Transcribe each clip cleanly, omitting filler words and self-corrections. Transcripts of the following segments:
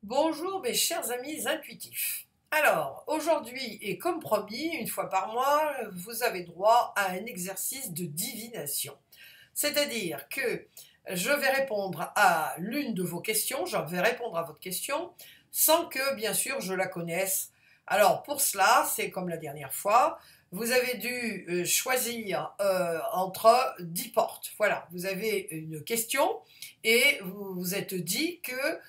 Bonjour mes chers amis intuitifs. Alors, aujourd'hui et comme promis, une fois par mois, vous avez droit à un exercice de divination. C'est-à-dire que je vais répondre à l'une de vos questions, je vais répondre à votre question, sans que, bien sûr, je la connaisse. Alors, pour cela, c'est comme la dernière fois, vous avez dû choisir entre 10 portes. Voilà, vous avez une question et vous vous êtes dit que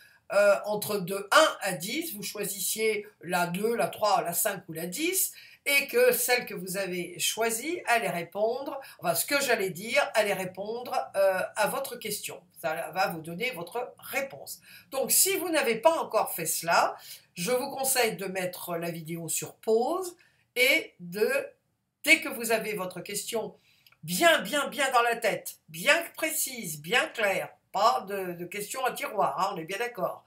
entre de 1 à 10, vous choisissiez la 2, la 3, la 5 ou la 10, et que celle que vous avez choisie allait répondre, enfin ce que j'allais dire, allait répondre à votre question. Ça va vous donner votre réponse. Donc si vous n'avez pas encore fait cela, je vous conseille de mettre la vidéo sur pause et dès que vous avez votre question bien dans la tête, bien précise, bien claire, pas de questions à tiroir, hein, on est bien d'accord,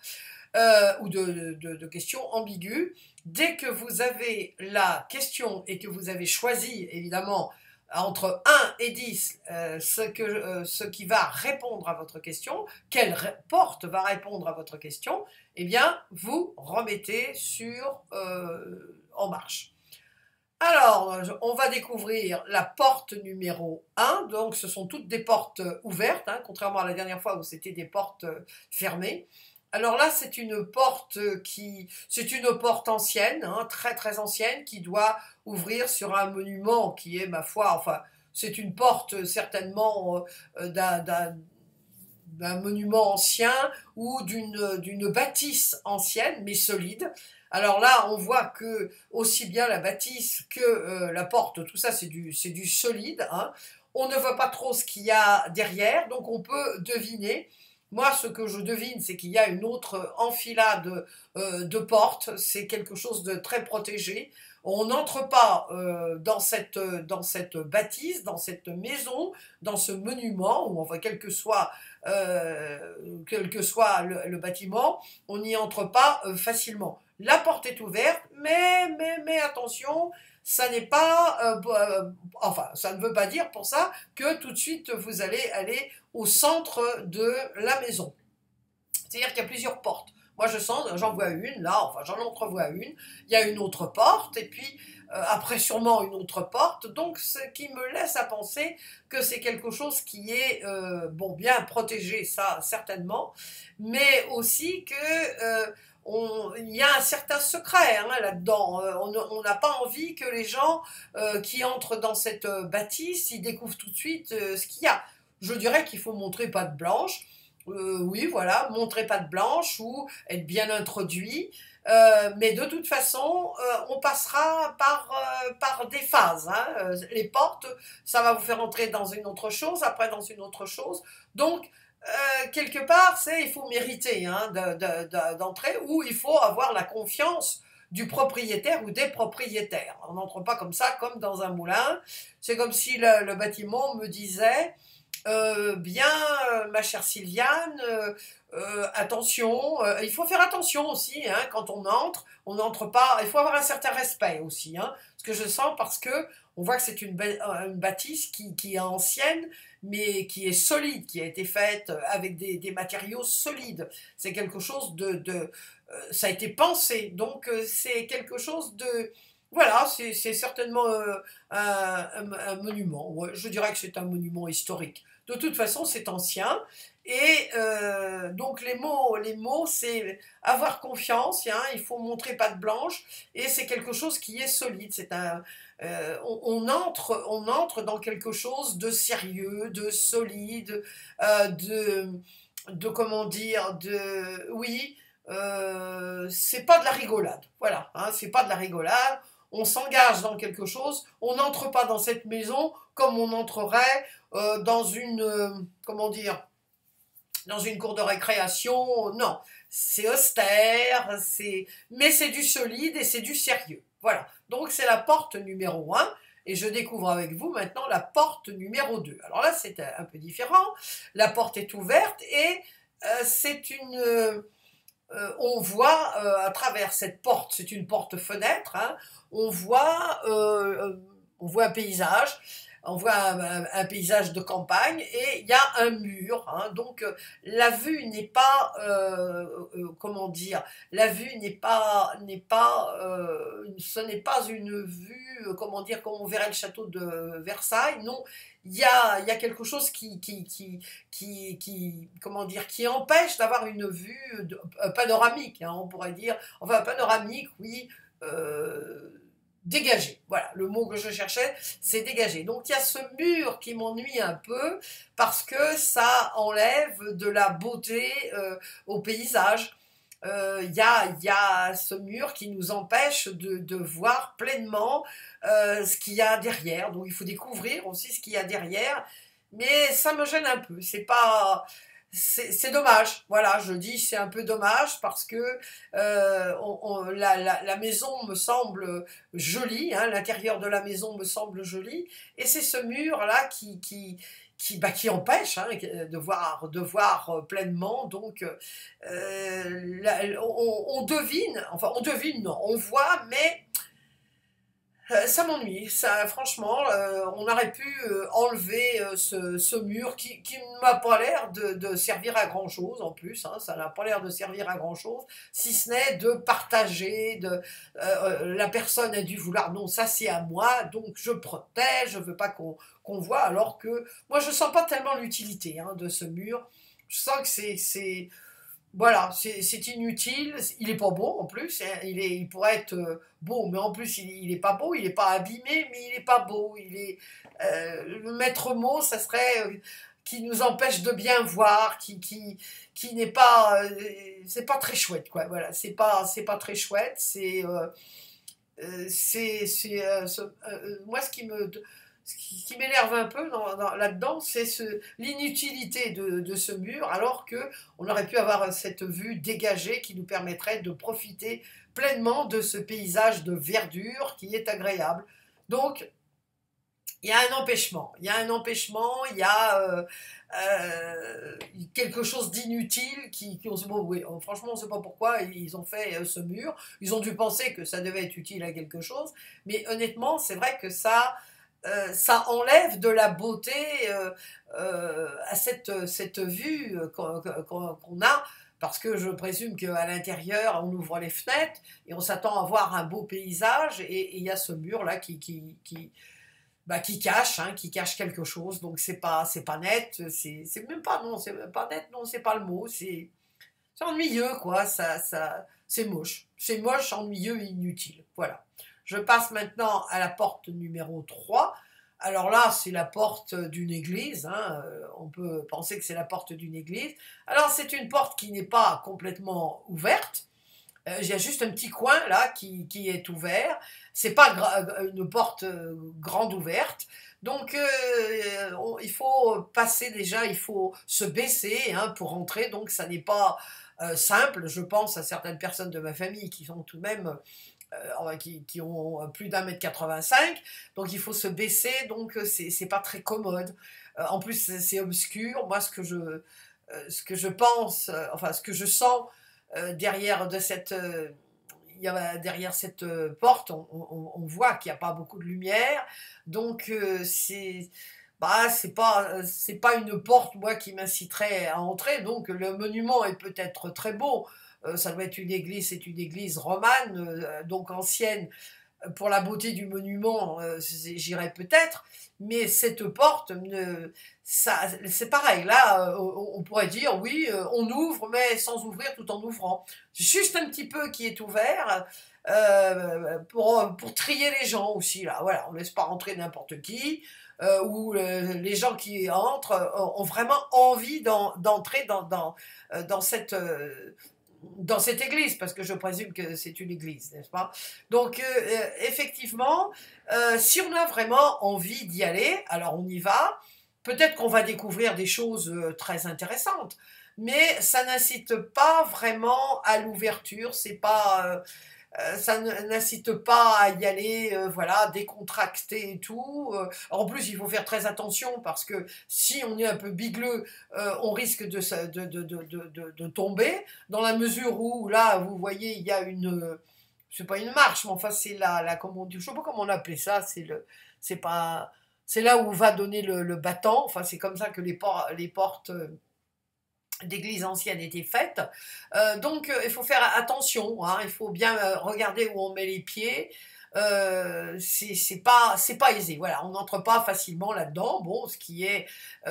ou de questions ambiguës. Dès que vous avez la question et que vous avez choisi, évidemment, entre 1 et 10, ce qui va répondre à votre question, quelle porte va répondre à votre question, eh bien, vous remettez en marche. Alors, on va découvrir la porte numéro 1. Donc, ce sont toutes des portes ouvertes, hein, contrairement à la dernière fois où c'était des portes fermées. Alors là, c'est une porte c'est une porte ancienne, hein, très ancienne, qui doit ouvrir sur un monument qui est, ma foi, enfin, c'est une porte certainement d'un monument ancien ou d'une bâtisse ancienne, mais solide. Alors là, on voit que aussi bien la bâtisse que la porte, tout ça, c'est du solide, hein. On ne voit pas trop ce qu'il y a derrière, donc on peut deviner. Moi, ce que je devine, c'est qu'il y a une autre enfilade de portes. C'est quelque chose de très protégé. On n'entre pas dans cette bâtisse, dans cette maison, dans ce monument, où on voit quel que soit le bâtiment, on n'y entre pas facilement. La porte est ouverte, mais attention, ça n'est pas, enfin, ça ne veut pas dire pour ça que tout de suite vous allez aller au centre de la maison. C'est-à-dire qu'il y a plusieurs portes. Moi, j'en vois une, là, enfin, j'en entrevois une. Il y a une autre porte, et puis après, sûrement une autre porte. Donc, ce qui me laisse à penser que c'est quelque chose qui est, bon, bien protégé, ça, certainement, mais aussi que il y a un certain secret, hein, là-dedans. On n'a pas envie que les gens qui entrent dans cette bâtisse, ils découvrent tout de suite ce qu'il y a. Je dirais qu'il faut montrer patte blanche. Oui, voilà, montrer patte blanche ou être bien introduit. Mais de toute façon, on passera par des phases, hein. Les portes, ça va vous faire entrer dans une autre chose, après dans une autre chose. Donc, quelque part, il faut mériter, hein, d'entrer, ou il faut avoir la confiance du propriétaire ou des propriétaires. On n'entre pas comme ça, comme dans un moulin. C'est comme si le bâtiment me disait bien, ma chère Sylviane, attention, il faut faire attention aussi, hein, quand on n'entre pas, il faut avoir un certain respect aussi, hein, ce que je sens parce que on voit que c'est une bâtisse qui est ancienne, mais qui est solide, qui a été faite avec des matériaux solides. C'est quelque chose ça a été pensé, donc c'est quelque chose de, voilà, c'est certainement un monument. Ouais, je dirais que c'est un monument historique. De toute façon, c'est ancien. Et donc les mots, c'est avoir confiance, hein, il faut montrer patte blanche, et c'est quelque chose qui est solide. On entre dans quelque chose de sérieux, de solide, comment dire, oui, c'est pas de la rigolade. Voilà, hein, c'est pas de la rigolade. On s'engage dans quelque chose, on n'entre pas dans cette maison comme on entrerait dans comment dire, dans une cour de récréation. Non, c'est austère, mais c'est du solide et c'est du sérieux. Voilà, donc c'est la porte numéro 1, et je découvre avec vous maintenant la porte numéro 2. Alors là, c'est un peu différent. La porte est ouverte et on voit à travers cette porte, c'est une porte-fenêtre, hein, on voit un paysage. on voit un paysage de campagne et il y a un mur, hein, donc la vue n'est pas, comment dire, la vue ce n'est pas une vue, comment dire, comme on verrait le château de Versailles, non, il y a quelque chose comment dire, qui empêche d'avoir une vue panoramique, hein, on pourrait dire, enfin panoramique, oui, dégagé. Voilà, le mot que je cherchais, c'est dégagé. Donc il y a ce mur qui m'ennuie un peu parce que ça enlève de la beauté au paysage. Il y a ce mur qui nous empêche de voir pleinement ce qu'il y a derrière. Donc il faut découvrir aussi ce qu'il y a derrière. Mais ça me gêne un peu. C'est pas, c'est dommage. Voilà, je dis c'est un peu dommage parce que la maison me semble jolie, hein, l'intérieur de la maison me semble joli, et c'est ce mur là qui empêche, hein, de voir pleinement. Donc, on devine, enfin on devine, non, on voit, mais ça m'ennuie, ça, franchement, on aurait pu enlever ce mur qui ne m'a pas l'air de servir à grand chose en plus, hein, ça n'a pas l'air de servir à grand chose, si ce n'est de partager, la personne a dû vouloir, non, ça c'est à moi, donc je protège, je veux pas qu'on voit, alors que moi je sens pas tellement l'utilité, hein, de ce mur, je sens que voilà, c'est inutile, il est pas beau en plus, hein, il pourrait être beau, mais en plus il est pas beau, il est pas abîmé, mais il est pas beau, le maître mot, ça serait qui nous empêche de bien voir, qui n'est pas, c'est pas très chouette, quoi, voilà, c'est pas très chouette, moi ce qui m'énerve un peu là-dedans, c'est l'inutilité de ce mur, alors que on aurait pu avoir cette vue dégagée qui nous permettrait de profiter pleinement de ce paysage de verdure qui est agréable. Donc, il y a un empêchement, il y a quelque chose d'inutile bon, oui, franchement on ne sait pas pourquoi ils ont fait ce mur, ils ont dû penser que ça devait être utile à quelque chose, mais honnêtement c'est vrai que ça enlève de la beauté à cette vue qu'on a, parce que je présume qu'à l'intérieur, on ouvre les fenêtres et on s'attend à voir un beau paysage, et il y a ce mur-là qui cache, hein, qui cache quelque chose, donc c'est pas net, c'est même pas, non, c'est pas net, non, c'est pas le mot, c'est ennuyeux, quoi, c'est moche, ennuyeux et inutile, voilà. Je passe maintenant à la porte numéro 3. Alors là, c'est la porte d'une église, hein, on peut penser que c'est la porte d'une église. Alors c'est une porte qui n'est pas complètement ouverte, il y a juste un petit coin là qui est ouvert, c'est pas une porte grande ouverte, donc il faut passer déjà, il faut se baisser, hein, pour rentrer, donc ça n'est pas simple. Je pense à certaines personnes de ma famille qui sont tout de même qui ont plus d'1,85 m, donc il faut se baisser, donc c'est pas très commode. En plus c'est obscur. Moi ce que je pense, enfin ce que je sens derrière derrière cette porte, on voit qu'il n'y a pas beaucoup de lumière, donc c'est pas une porte, moi, qui m'inciterait à entrer. Donc le monument est peut-être très beau, ça doit être une église, c'est une église romane, donc ancienne. Pour la beauté du monument, j'irais peut-être, mais cette porte, c'est pareil. Là, on pourrait dire, oui, on ouvre, mais sans ouvrir tout en ouvrant. Juste un petit peu qui est ouvert pour trier les gens aussi. Là, voilà, on ne laisse pas rentrer n'importe qui. Où les gens qui entrent ont vraiment envie d'entrer dans dans cette église, parce que je présume que c'est une église, n'est-ce pas? Donc, effectivement, si on a vraiment envie d'y aller, alors on y va. Peut-être qu'on va découvrir des choses très intéressantes, mais ça n'incite pas vraiment à l'ouverture, c'est pas... ça n'incite pas à y aller, voilà, décontracté et tout. En plus, il faut faire très attention parce que si on est un peu bigleux, on risque de tomber, dans la mesure où, là, vous voyez, il y a c'est pas une marche, mais enfin, c'est comment on dit, je sais pas comment on appelait ça, c'est pas, c'est là où va donner le battant. Enfin, c'est comme ça que les portes d'églises anciennes étaient faites. Donc, il faut faire attention, hein, il faut bien regarder où on met les pieds. C'est pas aisé. Voilà, on n'entre pas facilement là-dedans. Bon, ce qui est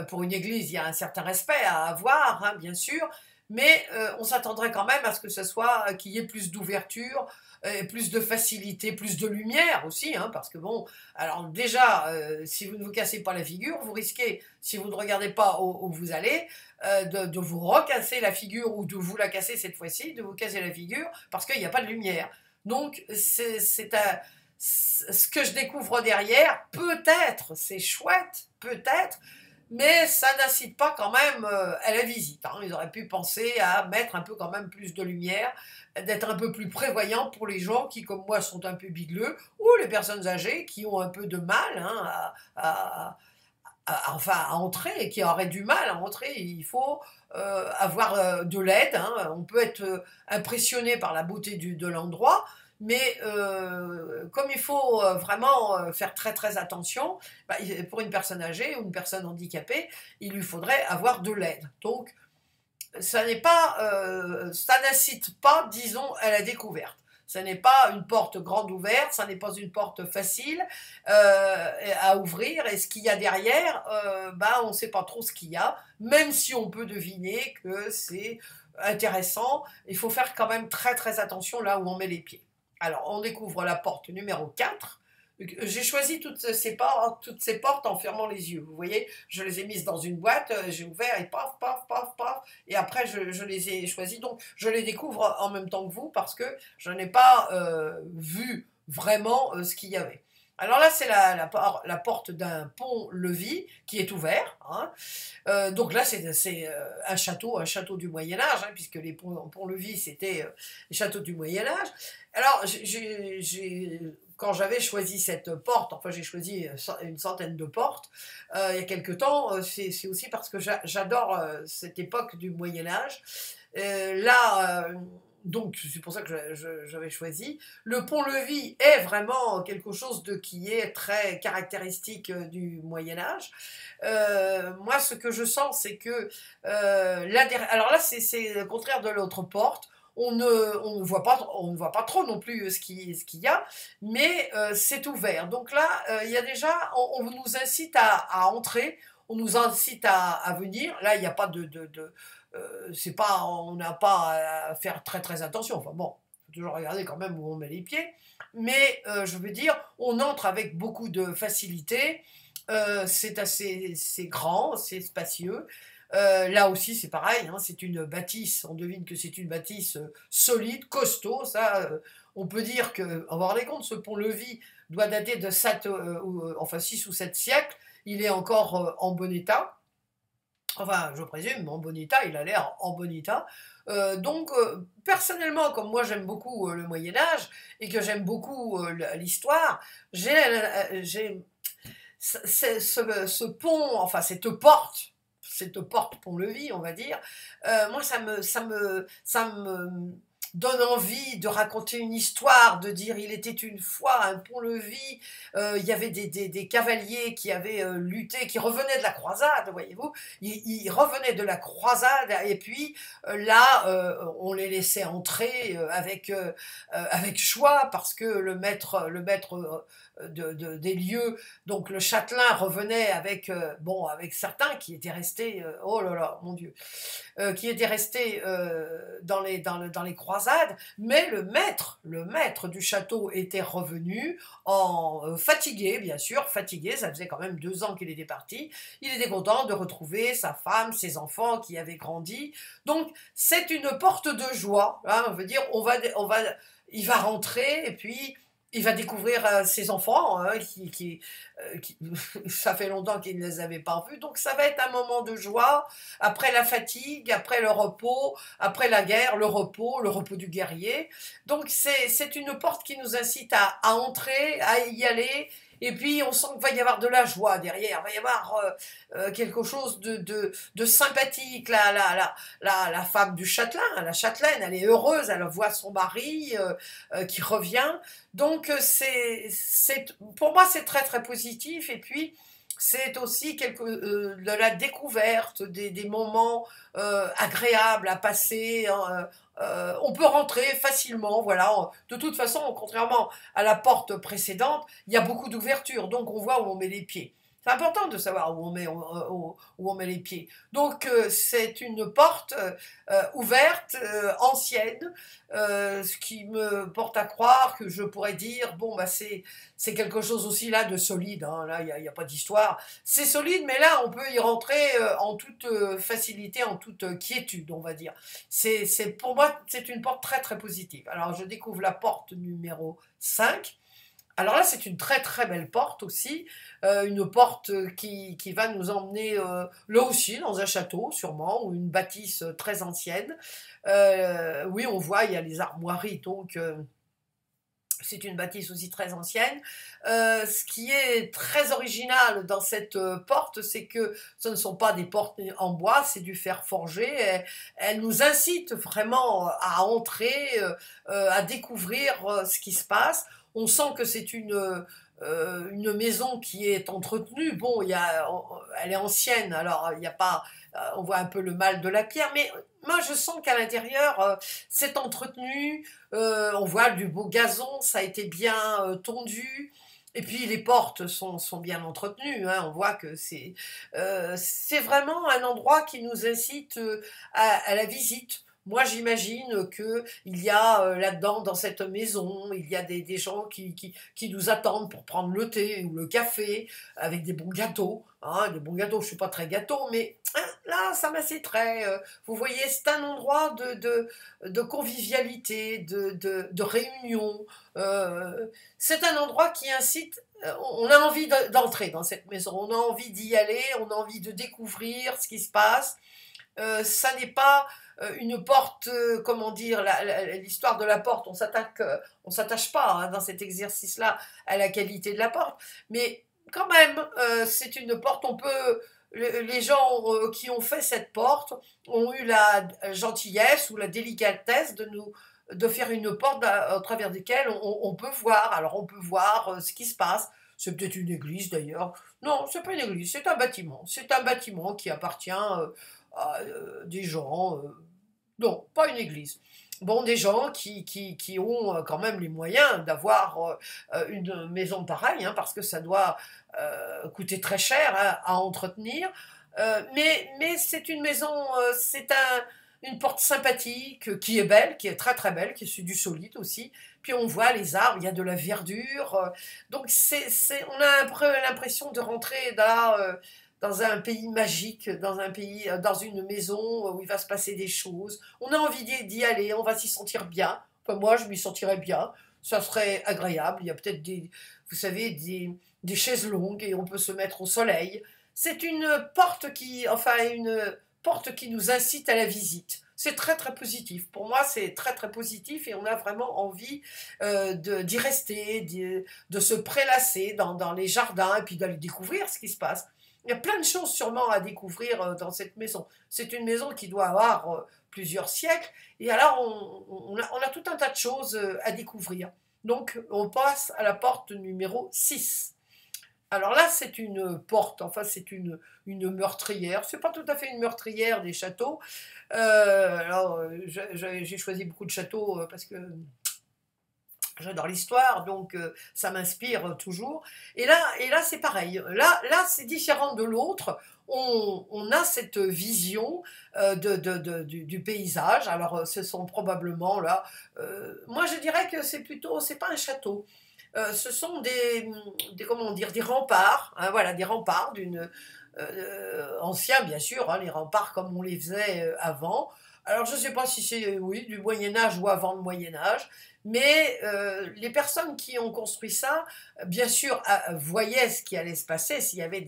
pour une église, il y a un certain respect à avoir, hein, bien sûr, mais on s'attendrait quand même à ce que ce soit qu'il y ait plus d'ouverture, plus de facilité, plus de lumière aussi, hein, parce que bon, alors déjà, si vous ne vous cassez pas la figure, vous risquez, si vous ne regardez pas où vous allez, de vous recasser la figure ou de vous la casser cette fois-ci, de vous casser la figure parce qu'il n'y a pas de lumière. Donc, ce que je découvre derrière, peut-être, c'est chouette, peut-être, mais ça n'incite pas quand même à la visite, hein. Ils auraient pu penser à mettre un peu quand même plus de lumière, d'être un peu plus prévoyant pour les gens qui, comme moi, sont un peu bigleux, ou les personnes âgées qui ont un peu de mal, hein, enfin, à entrer et qui auraient du mal à entrer. Il faut avoir de l'aide, hein. On peut être impressionné par la beauté de l'endroit, mais comme il faut vraiment faire très très attention, bah, pour une personne âgée ou une personne handicapée, il lui faudrait avoir de l'aide. Donc, ça n'incite pas, disons, à la découverte. Ce n'est pas une porte grande ouverte, ça n'est pas une porte facile à ouvrir. Et ce qu'il y a derrière, bah, on ne sait pas trop ce qu'il y a, même si on peut deviner que c'est intéressant. Il faut faire quand même très très attention là où on met les pieds. Alors, on découvre la porte numéro 4. J'ai choisi toutes ces portes en fermant les yeux. Vous voyez, je les ai mises dans une boîte, j'ai ouvert et paf, paf, paf, paf. Et après, je les ai choisies. Donc, je les découvre en même temps que vous parce que je n'ai pas vu vraiment ce qu'il y avait. Alors là, c'est la porte d'un pont-levis qui est ouvert, hein. Donc là, c'est un château du Moyen-Âge, hein, puisque les ponts-levis, c'était les châteaux du Moyen-Âge. Alors, quand j'avais choisi cette porte, enfin j'ai choisi une centaine de portes il y a quelque temps, c'est aussi parce que j'adore cette époque du Moyen-Âge. Là, donc c'est pour ça que j'avais choisi. Le pont-levis est vraiment quelque chose qui est très caractéristique du Moyen-Âge. Moi, ce que je sens, c'est que alors là, c'est le contraire de l'autre porte. On ne voit pas trop non plus ce qu'il y a, mais c'est ouvert. Donc là, il y a déjà, on nous incite à entrer, on nous incite à venir. Là, il n'y a pas c'est pas, on n'a pas à faire très très attention. Enfin bon, il faut toujours regarder quand même où on met les pieds. Mais je veux dire, on entre avec beaucoup de facilité. C'est grand, c'est spacieux. Là aussi, c'est pareil, hein, c'est une bâtisse, on devine que c'est une bâtisse solide, costaud, ça, on peut dire que, on va avoir les comptes, ce pont-levis doit dater de enfin 6 ou 7 siècles, il est encore en bon état, enfin, je présume, en bon état, il a l'air en bon état. Donc, personnellement, comme moi j'aime beaucoup le Moyen-Âge et que j'aime beaucoup l'histoire, j'ai ce pont, enfin cette porte pont-levis, on va dire, moi ça me donne envie de raconter une histoire, de dire il était une fois un pont-levis, il y avait des cavaliers qui avaient lutté, qui revenaient de la croisade, voyez-vous, ils revenaient de la croisade et puis là on les laissait entrer avec choix parce que le maître des lieux, donc le châtelain revenait avec avec certains qui étaient restés oh là là mon Dieu, qui étaient restés dans les croisades, mais le maître du château était revenu fatigué, bien sûr, fatigué, ça faisait quand même 2 ans qu'il était parti, il était content de retrouver sa femme, ses enfants qui avaient grandi, donc c'est une porte de joie, hein, on veut dire, il va rentrer et puis il va découvrir ses enfants, hein, ça fait longtemps qu'il ne les avait pas vus, donc ça va être un moment de joie, après la fatigue, après le repos, après la guerre, le repos du guerrier. Donc c'est une porte qui nous incite à entrer, à y aller, et puis on sent qu'il va y avoir de la joie derrière, il va y avoir quelque chose de sympathique. La femme du châtelain, la châtelaine, elle est heureuse, elle voit son mari qui revient. Donc pour moi c'est très très positif. Et puis c'est aussi de la découverte, des moments agréables à passer. Hein, on peut rentrer facilement, voilà. De toute façon, contrairement à la porte précédente, il y a beaucoup d'ouverture, donc on voit où on met les pieds. C'est important de savoir où on met les pieds. Donc c'est une porte ouverte, ancienne, ce qui me porte à croire que je pourrais dire, bon, bah c'est quelque chose aussi là de solide, hein, là il n'y a pas d'histoire. C'est solide, mais là on peut y rentrer en toute facilité, en toute quiétude, on va dire. Pour moi, c'est une porte très très positive. Alors je découvre la porte numéro 5. Alors là, c'est une très très belle porte aussi, une porte qui va nous emmener là aussi dans un château sûrement, ou une bâtisse très ancienne. Oui, on voit, il y a les armoiries, donc c'est une bâtisse aussi très ancienne. Ce qui est très original dans cette porte, c'est que ce ne sont pas des portes en bois, c'est du fer forgé. Elle nous incite vraiment à entrer, à découvrir ce qui se passe. On sent que c'est une maison qui est entretenue. Bon, elle est ancienne, alors il n'y a pas, on voit un peu le mal de la pierre, mais moi je sens qu'à l'intérieur, c'est entretenu. On voit du beau gazon, ça a été bien tondu. Et puis les portes sont bien entretenues, hein, on voit que c'est vraiment un endroit qui nous incite à la visite. Moi, j'imagine qu'il y a là-dedans, dans cette maison, il y a des gens qui nous attendent pour prendre le thé ou le café, avec des bons gâteaux. Hein, des bons gâteaux, je ne suis pas très gâteau, mais hein, là, ça m'inciterait. Vous voyez, c'est un endroit de convivialité, de réunion. C'est un endroit qui incite. On a envie d'entrer dans cette maison, on a envie d'y aller, on a envie de découvrir ce qui se passe. Ça n'est pas une porte, comment dire, l'histoire de la porte, on s'attache pas hein, dans cet exercice-là à la qualité de la porte, mais quand même, c'est une porte, les gens qui ont fait cette porte ont eu la gentillesse ou la délicatesse de faire une porte à travers laquelle on peut voir, alors on peut voir ce qui se passe. C'est peut-être une église d'ailleurs. Non, c'est pas une église, c'est un bâtiment. C'est un bâtiment qui appartient à des gens. Non, pas une église. Bon, des gens qui ont quand même les moyens d'avoir une maison pareille, hein, parce que ça doit coûter très cher hein, à entretenir. Mais c'est une maison, une porte sympathique, qui est belle, qui est très très belle, qui est du solide aussi. Puis on voit les arbres, il y a de la verdure. Donc on a un peu l'impression de rentrer dans un pays magique, dans un pays, dans une maison où il va se passer des choses. On a envie d'y aller, on va s'y sentir bien. Enfin, moi, je m'y sentirais bien. Ça serait agréable. Il y a peut-être vous savez, des chaises longues et on peut se mettre au soleil. C'est une porte qui nous incite à la visite. C'est très très positif. Pour moi, c'est très très positif et on a vraiment envie d'y rester, de se prélasser dans les jardins et puis d'aller découvrir ce qui se passe. Il y a plein de choses sûrement à découvrir dans cette maison. C'est une maison qui doit avoir plusieurs siècles et alors on a tout un tas de choses à découvrir. Donc on passe à la porte numéro 6. Alors là, c'est une porte, enfin c'est une meurtrière. C'est pas tout à fait une meurtrière des châteaux. Alors j'ai choisi beaucoup de châteaux parce que j'adore l'histoire, donc ça m'inspire toujours. Et là c'est pareil. Là c'est différent de l'autre. On a cette vision du paysage. Alors ce sont probablement là. Moi je dirais que c'est pas un château. Ce sont comment dire, des remparts, hein, voilà, des remparts anciens bien sûr, hein, les remparts comme on les faisait avant. Alors je ne sais pas si c'est oui du Moyen Âge ou avant le Moyen Âge, mais les personnes qui ont construit ça, bien sûr, voyaient ce qui allait se passer s'il y avait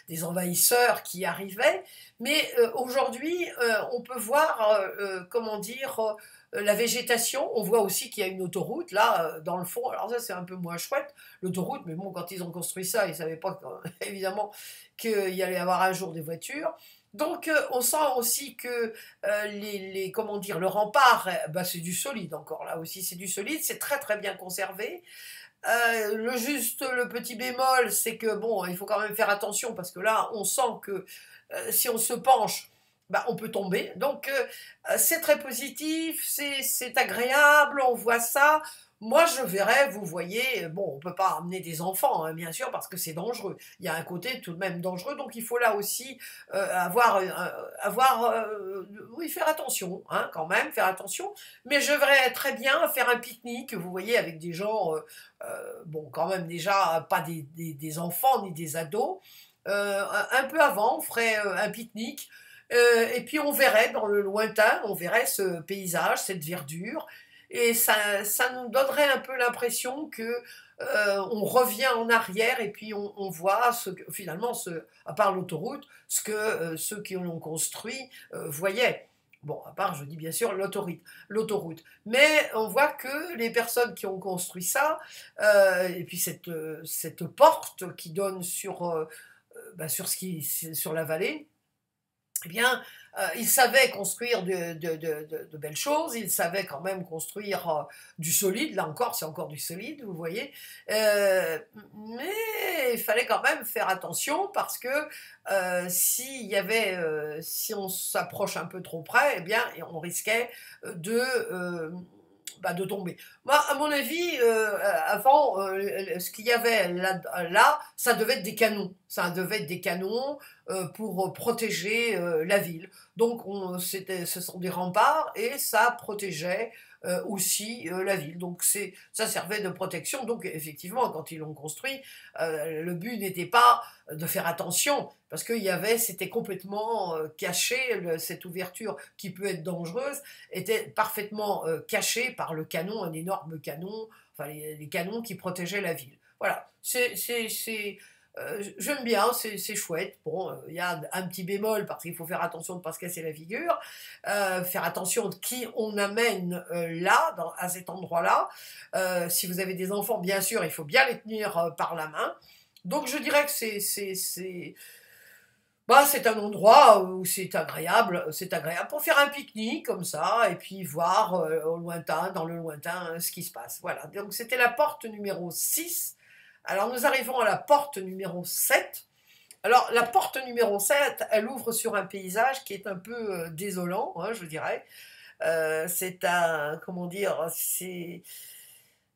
des envahisseurs qui arrivaient, mais aujourd'hui on peut voir, comment dire, la végétation, on voit aussi qu'il y a une autoroute là dans le fond, alors ça c'est un peu moins chouette, l'autoroute, mais bon quand ils ont construit ça, ils ne savaient pas évidemment qu'il y allait y avoir un jour des voitures, Donc on sent aussi que comment dire, le rempart, bah, c'est du solide encore, là aussi c'est du solide, c'est très très bien conservé. Le petit bémol, c'est que bon, il faut quand même faire attention parce que là, on sent que si on se penche, bah, on peut tomber. Donc, c'est très positif, c'est agréable, on voit ça. Moi, je verrais, vous voyez, bon, on ne peut pas amener des enfants, hein, bien sûr, parce que c'est dangereux. Il y a un côté tout de même dangereux, donc il faut là aussi oui, faire attention, hein, quand même, faire attention. Mais je verrais très bien faire un pique-nique, vous voyez, avec des gens, bon, quand même déjà pas des enfants ni des ados. Un peu avant, on ferait un pique-nique. Et puis on verrait dans le lointain, on verrait ce paysage, cette verdure, et ça nous donnerait un peu l'impression que on revient en arrière et puis on voit finalement, à part l'autoroute, ce que ceux qui l'ont construit voyaient. Bon, à part, je dis bien sûr, l'autoroute. Mais on voit que les personnes qui ont construit ça, et puis cette porte qui donne bah, sur la vallée, eh bien, ils savaient construire de belles choses, ils savaient quand même construire du solide, là encore, c'est encore du solide, vous voyez, mais il fallait quand même faire attention parce que si on s'approche un peu trop près, eh bien, on risquait de... bah, de tomber. Moi, à mon avis, avant, ce qu'il y avait là, ça devait être des canons. Ça devait être des canons pour protéger la ville. Donc, ce sont des remparts et ça protégeait aussi la ville. Donc, ça servait de protection. Donc, effectivement, quand ils l'ont construit, le but n'était pas de faire attention, parce que c'était complètement caché, cette ouverture qui peut être dangereuse, était parfaitement cachée par le canon, un énorme canon, enfin les canons qui protégeaient la ville. Voilà, j'aime bien, c'est chouette. Bon, il y a un petit bémol parce qu'il faut faire attention de ne pas se casser la figure, faire attention de qui on amène là, à cet endroit-là. Si vous avez des enfants, bien sûr, il faut bien les tenir par la main. Donc je dirais que bah, c'est un endroit où c'est agréable pour faire un pique-nique comme ça, et puis voir au lointain, dans le lointain, ce qui se passe. Voilà, donc c'était la porte numéro 6. Alors nous arrivons à la porte numéro 7. Alors la porte numéro 7, elle ouvre sur un paysage qui est un peu désolant, hein, je dirais. C'est un, comment dire,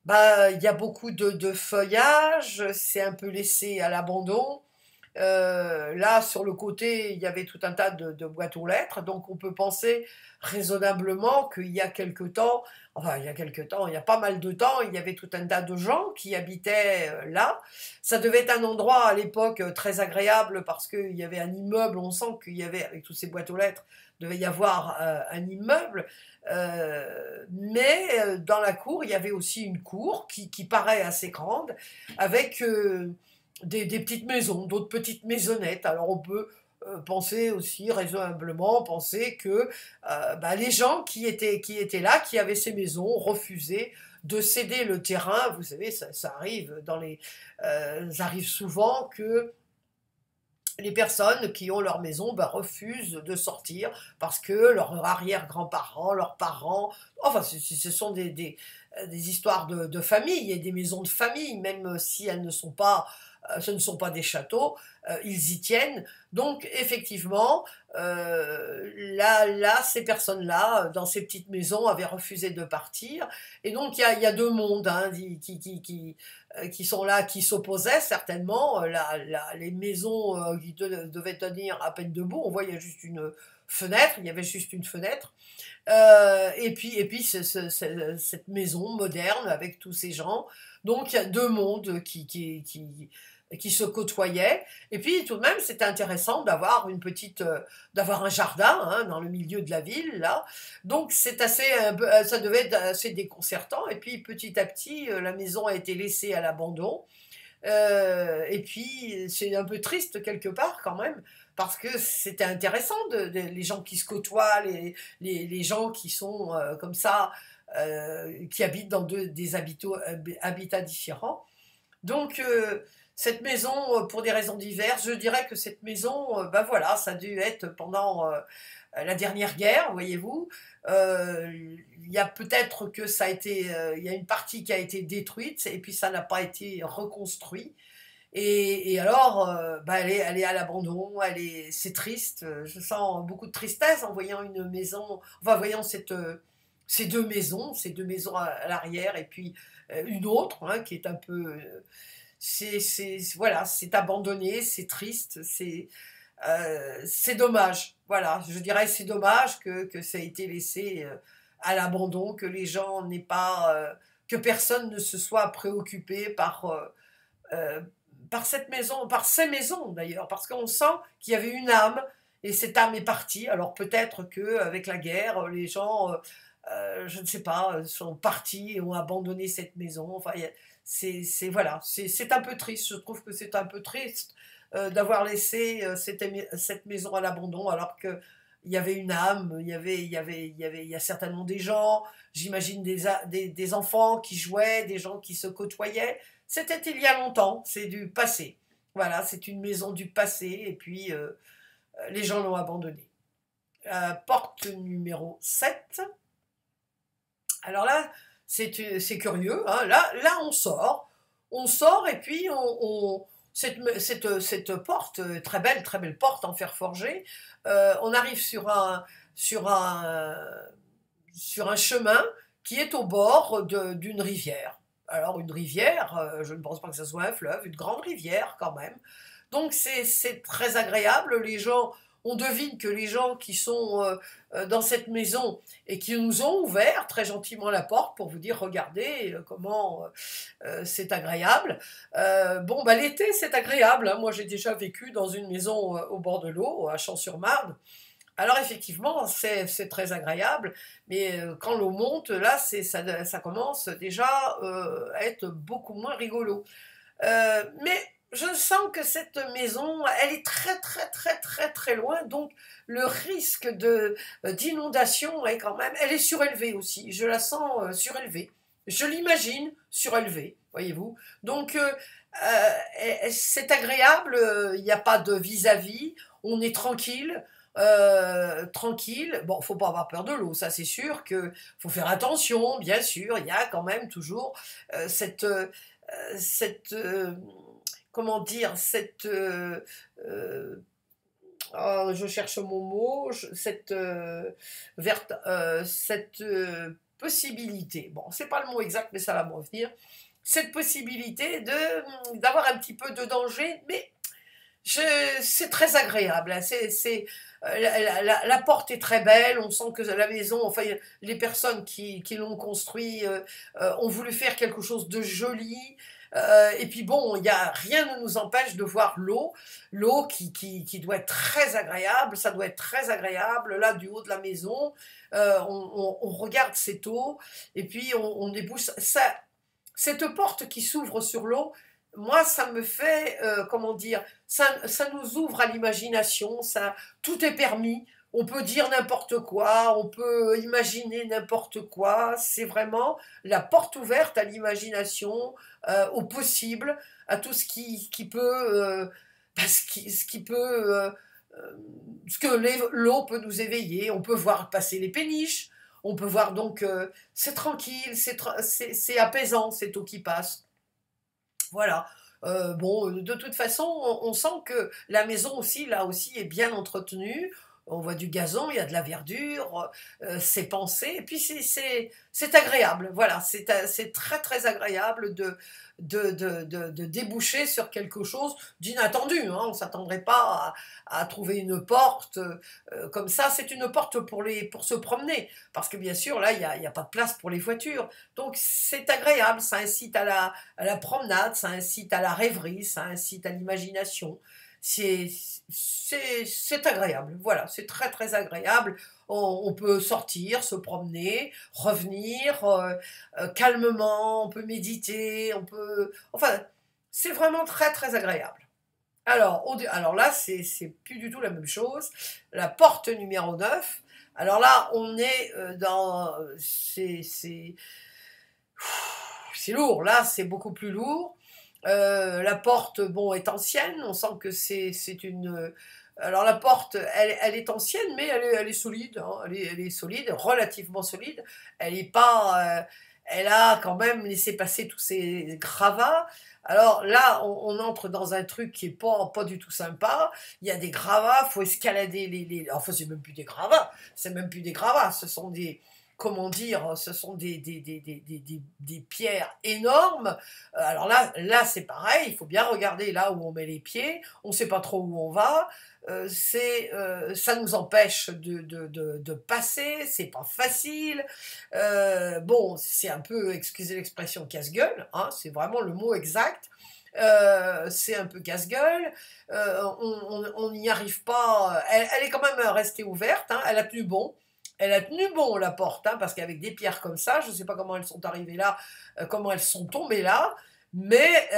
bah, il y a beaucoup de feuillage, c'est un peu laissé à l'abandon. Là, sur le côté, il y avait tout un tas de boîtes aux lettres, donc on peut penser raisonnablement qu'il y a quelque temps, enfin il y a pas mal de temps, il y avait tout un tas de gens qui habitaient là. Ça devait être un endroit à l'époque très agréable parce qu'il y avait un immeuble, on sent qu'il y avait, avec toutes ces boîtes aux lettres, devait y avoir un immeuble, mais dans la cour, il y avait aussi une cour qui paraît assez grande, avec des petites maisons, d'autres petites maisonnettes. Alors on peut penser aussi raisonnablement, penser que bah, les gens qui étaient là, qui avaient ces maisons, refusaient de céder le terrain. Vous savez, ça arrive arrive souvent que les personnes qui ont leur maison bah, refusent de sortir parce que leurs arrière-grands-parents, leurs parents, enfin ce sont des histoires de famille et des maisons de famille, même si elles ne sont pas, ce ne sont pas des châteaux, ils y tiennent. Donc effectivement, là, ces personnes-là, dans ces petites maisons, avaient refusé de partir. Et donc il y a deux mondes hein, qui sont là, qui s'opposaient certainement. Les maisons qui devaient tenir à peine debout, on voit il y a juste une fenêtre, il y avait juste une fenêtre. Et puis cette maison moderne avec tous ces gens. Donc il y a deux mondes qui se côtoyaient. Et puis tout de même, c'était intéressant d'avoir un jardin hein, dans le milieu de la ville là. Donc ça devait être assez déconcertant. Et puis petit à petit, la maison a été laissée à l'abandon. Et puis c'est un peu triste quelque part quand même, parce que c'était intéressant les gens qui se côtoient, les gens qui sont comme ça, qui habitent dans des habitats différents. Donc, cette maison, pour des raisons diverses, je dirais que cette maison, ben voilà, ça a dû être pendant la dernière guerre, voyez-vous. Il y a peut-être que ça a été, il y a une partie qui a été détruite et puis ça n'a pas été reconstruit. Et alors, bah, elle est à l'abandon, c'est triste. Je sens beaucoup de tristesse en voyant une maison, enfin, en voyant ces deux maisons à l'arrière, et puis une autre hein, qui est un peu, voilà, c'est abandonné, c'est triste, c'est dommage. Voilà, je dirais c'est dommage que ça ait été laissé à l'abandon, que les gens n'aient pas, que personne ne se soit préoccupé euh, par cette maison, par ces maisons d'ailleurs, parce qu'on sent qu'il y avait une âme et cette âme est partie. Alors peut-être que avec la guerre, les gens, je ne sais pas, sont partis et ont abandonné cette maison. Enfin, voilà, c'est un peu triste. Je trouve que c'est un peu triste d'avoir laissé cette maison à l'abandon, alors que il y avait une âme, il y a certainement des gens, j'imagine des enfants qui jouaient, des gens qui se côtoyaient. C'était il y a longtemps, c'est du passé. Voilà, c'est une maison du passé, et puis les gens l'ont abandonnée. Porte numéro 7. Alors là, c'est curieux, hein. Là, on sort, et puis cette porte, très belle porte en fer forgé, on arrive sur un, sur un chemin qui est au bord d'une rivière. Alors une rivière, je ne pense pas que ce soit un fleuve, une grande rivière quand même. Donc c'est très agréable. Les gens, on devine que les gens qui sont dans cette maison et qui nous ont ouvert très gentiment la porte pour vous dire regardez comment c'est agréable. Bon, bah, l'été c'est agréable, hein. Moi j'ai déjà vécu dans une maison au bord de l'eau, à Champs-sur-Marne. Alors effectivement, c'est très agréable, mais quand l'eau monte, là, ça commence déjà à être beaucoup moins rigolo. Mais je sens que cette maison, elle est très loin, donc le risque d'inondation est quand même, elle est surélevée aussi. Je la sens surélevée. Je l'imagine surélevée, voyez-vous. Donc c'est agréable, il n'y a pas de vis-à-vis, on est tranquille. Tranquille, bon, faut pas avoir peur de l'eau, ça c'est sûr que faut faire attention, bien sûr, il y a quand même toujours cette comment dire, oh, je cherche mon mot, cette possibilité, bon, c'est pas le mot exact, mais ça va me revenir, cette possibilité d'avoir un petit peu de danger, mais c'est très agréable, hein. La porte est très belle, on sent que la maison, enfin les personnes qui l'ont construit ont voulu faire quelque chose de joli. Et puis bon, rien ne nous empêche de voir l'eau qui doit être très agréable, ça doit être très agréable, là du haut de la maison, on regarde cette eau, et puis on débouche, cette porte qui s'ouvre sur l'eau, moi, ça me fait, comment dire, ça nous ouvre à l'imagination, tout est permis, on peut dire n'importe quoi, on peut imaginer n'importe quoi, c'est vraiment la porte ouverte à l'imagination, au possible, à tout ce qui peut, ce qui peut, ce que l'eau peut nous éveiller, on peut voir passer les péniches, on peut voir donc, c'est tranquille, c'est apaisant cette eau qui passe. Voilà. Bon, de toute façon, on sent que la maison aussi, là aussi, est bien entretenue. On voit du gazon, il y a de la verdure, c'est pensé, et puis c'est agréable. Voilà, c'est très agréable de déboucher sur quelque chose d'inattendu, hein. On ne s'attendrait pas à trouver une porte comme ça. C'est une porte pour se promener, parce que bien sûr, là, il y a pas de place pour les voitures. Donc c'est agréable, ça incite à la promenade, ça incite à la rêverie, ça incite à l'imagination. C'est c'est agréable, voilà, c'est très agréable. On peut sortir, se promener, revenir calmement, on peut méditer, on peut... Enfin, c'est vraiment très agréable. Alors, alors là, c'est plus du tout la même chose. La porte numéro 9. Alors là, on est dans... C'est lourd, là, c'est beaucoup plus lourd. La porte, bon, est ancienne. On sent que c'est une. Alors la porte, elle est ancienne, mais elle est solide. Hein. Elle est solide, relativement solide. Elle est pas. Elle a quand même laissé passer tous ces gravats. Alors là, on entre dans un truc qui est pas du tout sympa. Il y a des gravats, faut escalader enfin, c'est même plus des gravats. C'est même plus des gravats. Ce sont des, comment dire, ce sont des pierres énormes. Alors là c'est pareil, il faut bien regarder là où on met les pieds, on ne sait pas trop où on va, ça nous empêche de passer, c'est pas facile. Bon, c'est un peu, excusez l'expression, casse-gueule, hein, c'est vraiment le mot exact. C'est un peu casse-gueule, on n'y arrive pas, elle est quand même restée ouverte, hein, elle a tenu bon. Elle a tenu bon la porte, hein, parce qu'avec des pierres comme ça, je ne sais pas comment elles sont arrivées là, comment elles sont tombées là, mais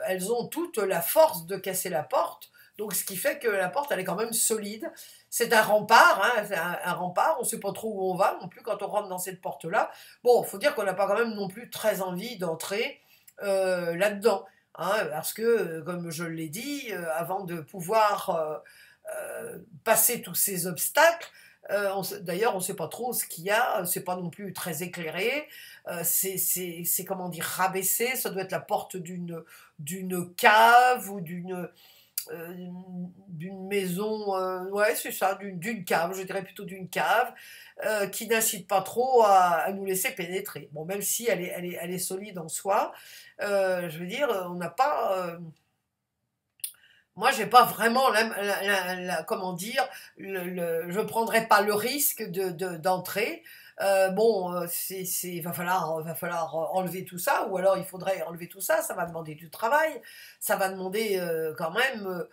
elles ont toute la force de casser la porte. Donc ce qui fait que la porte, elle est quand même solide. C'est un rempart, hein, c'est un rempart, on ne sait pas trop où on va non plus quand on rentre dans cette porte-là. Bon, il faut dire qu'on n'a pas quand même non plus très envie d'entrer là-dedans. Hein, parce que, comme je l'ai dit, avant de pouvoir passer tous ces obstacles, d'ailleurs, on ne sait pas trop ce qu'il y a, c'est pas non plus très éclairé, c'est comment dire, rabaissé, ça doit être la porte d'une cave ou d'une maison, ouais, c'est ça, d'une cave, je dirais plutôt d'une cave, qui n'incite pas trop à nous laisser pénétrer. Bon, même si elle est solide en soi, je veux dire, on n'a pas. Moi, j'ai pas vraiment comment dire, je prendrais pas le risque d'entrer. Bon, va falloir enlever tout ça, ou alors il faudrait enlever tout ça. Ça va demander du travail, ça va demander quand même,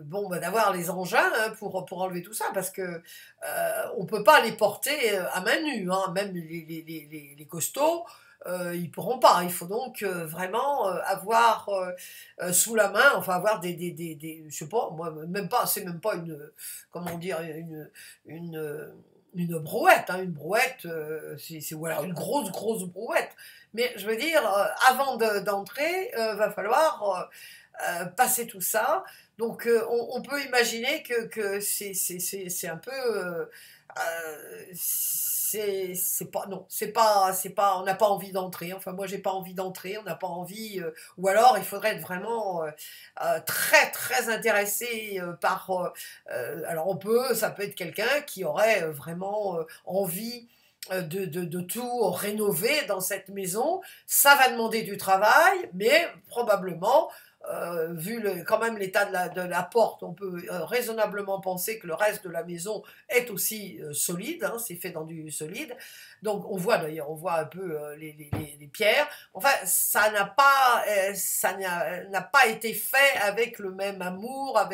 bon, bah, d'avoir les engins hein, pour enlever tout ça, parce que on peut pas les porter à main nue, hein, même les costauds ils pourront pas. Il faut donc vraiment avoir sous la main, enfin avoir je sais pas, moi, même pas, c'est même pas une, comment dire, une brouette, hein, une brouette, voilà, une grosse brouette. Mais je veux dire, avant d'entrer, va falloir passer tout ça. Donc on peut imaginer que c'est un peu c'est pas non c'est pas on n'a pas envie d'entrer, enfin moi j'ai pas envie d'entrer, on n'a pas envie ou alors il faudrait être vraiment très très intéressé par alors ça peut être quelqu'un qui aurait vraiment envie de tout rénover dans cette maison. Ça va demander du travail, mais probablement vu quand même l'état de la porte, on peut raisonnablement penser que le reste de la maison est aussi solide, hein, c'est fait dans du solide. Donc on voit d'ailleurs, on voit un peu les pierres. Enfin, n'a pas été fait avec le même amour,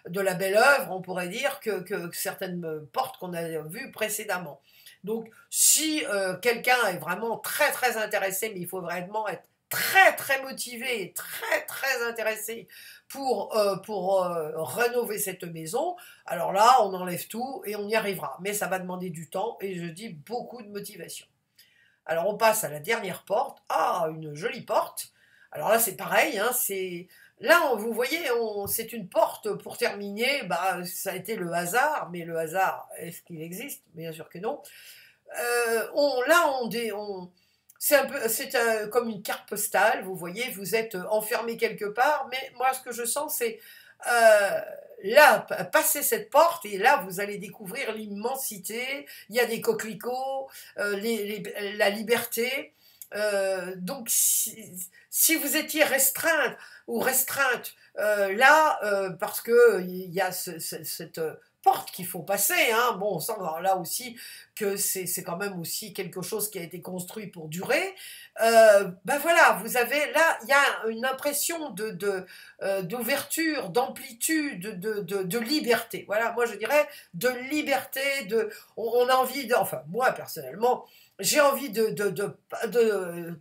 de la belle œuvre, on pourrait dire, que certaines portes qu'on a vues précédemment. Donc, si quelqu'un est vraiment très très intéressé, mais il faut vraiment être très très motivé, très très intéressé pour rénover cette maison, alors là, on enlève tout et on y arrivera. Mais ça va demander du temps et je dis beaucoup de motivation. Alors on passe à la dernière porte. Ah, une jolie porte. Alors là, c'est pareil, hein, là, vous voyez, c'est une porte pour terminer. Bah, ça a été le hasard, mais le hasard, est-ce qu'il existe? Bien sûr que non. Là, c'est comme une carte postale, vous voyez, vous êtes enfermé quelque part, mais moi ce que je sens c'est euh, là, passer cette porte et là vous allez découvrir l'immensité, il y a des coquelicots, la liberté. Donc si vous étiez restreinte ou restreinte là, parce que il y a cette porte qu'il faut passer, hein. Bon, on sent là aussi que c'est quand même aussi quelque chose qui a été construit pour durer. Ben voilà, vous avez là, il y a une impression d'ouverture, d'amplitude, de liberté. Voilà, moi je dirais de liberté, on a envie enfin moi personnellement, j'ai envie de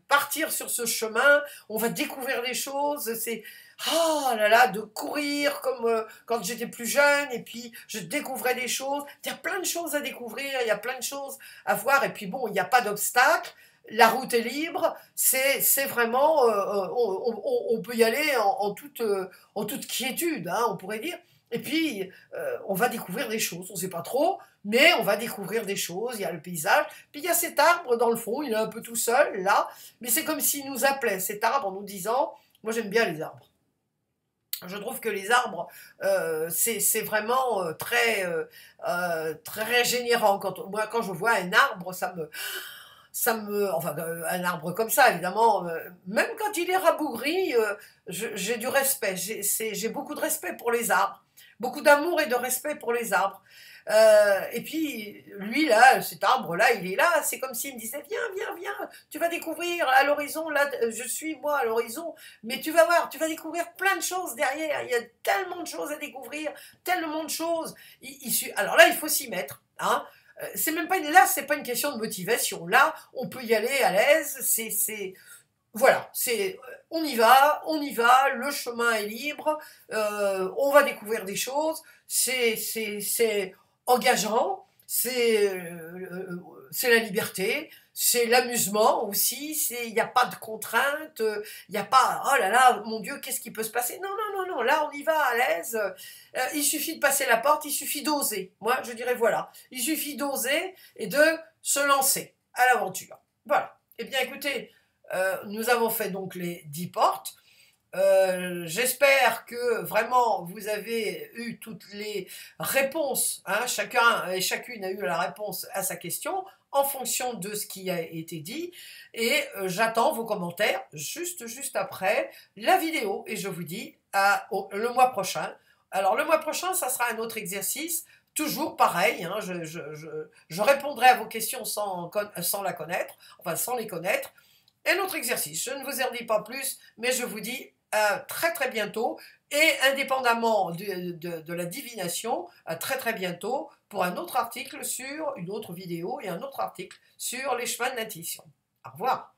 partir sur ce chemin, on va découvrir des choses, c'est oh là là, de courir comme quand j'étais plus jeune, et puis je découvrais des choses. Il y a plein de choses à découvrir, il y a plein de choses à voir, et puis bon, il n'y a pas d'obstacle. la route est libre, c'est vraiment, on peut y aller en toute quiétude, hein, on pourrait dire. Et puis, on va découvrir des choses, on ne sait pas trop, mais on va découvrir des choses, il y a le paysage, puis il y a cet arbre dans le fond, il est un peu tout seul, là, mais c'est comme s'il nous appelait, cet arbre, en nous disant, moi j'aime bien les arbres. Je trouve que les arbres, c'est vraiment très régénérant. Moi, quand je vois un arbre, enfin, un arbre comme ça, évidemment, même quand il est rabougri, j'ai du respect. J'ai beaucoup de respect pour les arbres, beaucoup d'amour et de respect pour les arbres. Et puis, lui, là, cet arbre-là, il est là, c'est comme s'il me disait, viens, viens, viens, tu vas découvrir à l'horizon, là, je suis moi à l'horizon, mais tu vas voir, tu vas découvrir plein de choses derrière, il y a tellement de choses à découvrir, tellement de choses. Alors là, il faut s'y mettre, hein. C'est même pas là, c'est pas une question de motivation. Là, on peut y aller à l'aise. Voilà, on y va. Le chemin est libre. On va découvrir des choses. C'est engageant. C'est la liberté. C'est l'amusement aussi. Il n'y a pas de contraintes. Il n'y a pas, oh là là, mon Dieu, qu'est-ce qui peut se passer? Non, non, non, non. Là, on y va à l'aise. Il suffit de passer la porte. Il suffit d'oser. Moi, je dirais voilà. Il suffit d'oser et de se lancer à l'aventure. Voilà. Eh bien, écoutez, nous avons fait donc les 10 portes. J'espère que vraiment vous avez eu toutes les réponses, hein, chacun et chacune a eu la réponse à sa question en fonction de ce qui a été dit, et j'attends vos commentaires juste après la vidéo, et je vous dis le mois prochain. Alors le mois prochain, ça sera un autre exercice, toujours pareil, hein, je répondrai à vos questions sans la connaître, enfin sans les connaître. Un autre exercice, je ne vous en dis pas plus, mais je vous dis à très très bientôt, et indépendamment de la divination, à très très bientôt pour un autre article sur une autre vidéo et un autre article sur les chemins de l'intuition. Au revoir.